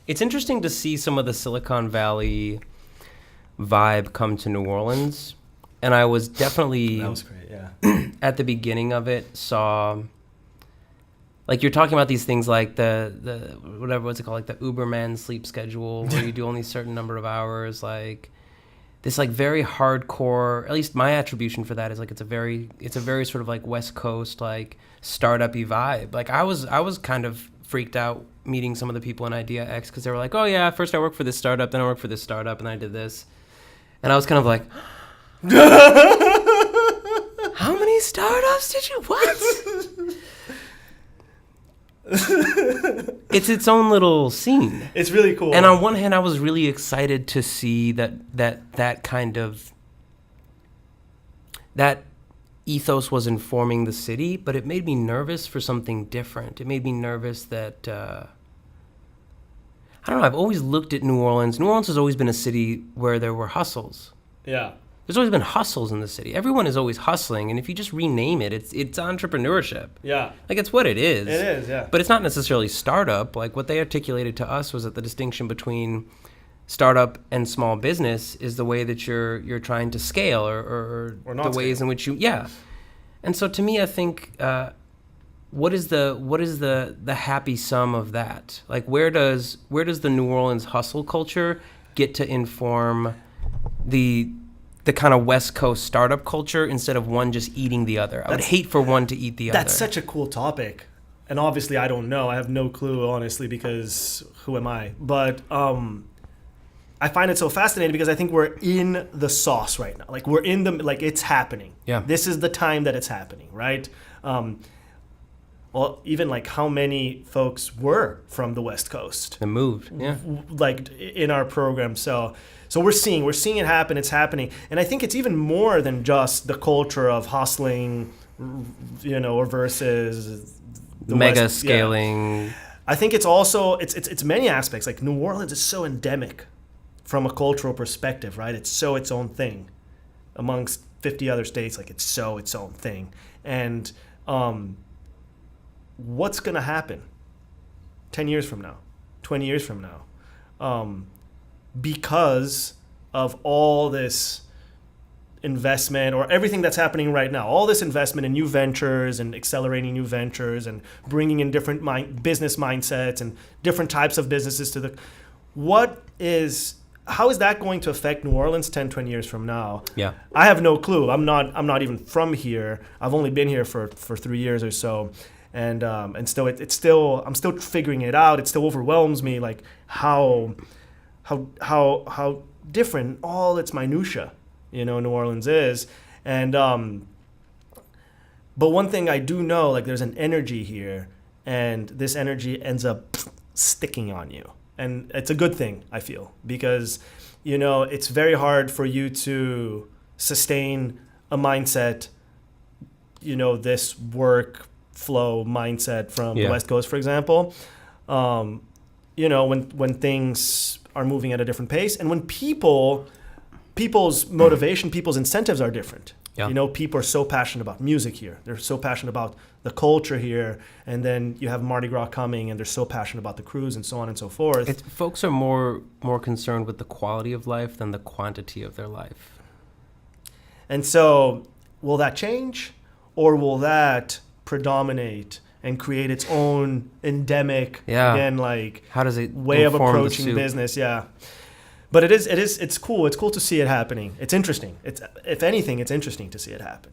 It's interesting to see some of the Silicon Valley vibe come to New Orleans. And I was definitely, that was great, yeah. at the beginning of it, saw, like you're talking about these things like the whatever, what's it called, like the Uberman sleep schedule, where you do only a certain number of hours, like this like very hardcore, at least my attribution for that is like it's a very sort of like West Coast, like startup-y vibe. Like I was kind of freaked out meeting some of the people in Idea X because they were like, oh yeah, first I worked for this startup, then I worked for this startup, and then I did this. And I was kind of like, how many startups did you, what? It's its own little scene. It's really cool. And on one hand, I was really excited to see that kind of, that ethos was informing the city, but it made me nervous for something different. It made me nervous that, I don't know, I've always looked at New Orleans. New Orleans has always been a city where there were hustles. Yeah. There's always been hustles in the city. Everyone is always hustling, and if you just rename it, it's entrepreneurship. Yeah. Like, it's what it is. It is, yeah. But it's not necessarily startup. Like, what they articulated to us was that the distinction between startup and small business is the way that you're trying to scale or the ways in which you, yeah. And so to me, I think, what is the happy sum of that? Like, where does the New Orleans hustle culture get to inform the kind of West Coast startup culture instead of one just eating the other? I would hate for one to eat the other. That's such a cool topic. And obviously I don't know. I have no clue, honestly, because who am I? But I find it so fascinating because I think we're in the sauce right now. Like, we're in the, like, it's happening. Yeah. This is the time that it's happening, right? Well, even like how many folks were from the West Coast? And moved, yeah. Like in our program. So we're seeing it happen. It's happening. And I think it's even more than just the culture of hustling, or versus the mega West, scaling. Yeah. I think it's also, it's many aspects. Like, New Orleans is so endemic from a cultural perspective, right? It's so its own thing amongst 50 other states. Like, it's so its own thing. And what's going to happen 10 years from now, 20 years from now? Because of all this investment or everything that's happening right now, all this investment in new ventures and accelerating new ventures and bringing in different business mindsets and different types of businesses to how is that going to affect New Orleans 10, 20 years from now? Yeah. I have no clue. I'm not even from here. I've only been here for 3 years or so. And still, I'm still figuring it out. It still overwhelms me, like how different all its minutia, New Orleans is. And but one thing I do know, like, there's an energy here, and this energy ends up sticking on you, and it's a good thing, I feel, because it's very hard for you to sustain a mindset, this work flow mindset from the West Coast, for example. When things are moving at a different pace, and when people's motivation, people's incentives are different. Yeah. People are so passionate about music here. They're so passionate about the culture here. And then you have Mardi Gras coming, and they're so passionate about the cruise and so on and so forth. Folks are more concerned with the quality of life than the quantity of their life. And so will that change, or will that predominate and create its own endemic, again, like, how does it way of approaching business? Yeah. But it's cool. It's cool to see it happening. It's interesting. If anything, it's interesting to see it happen.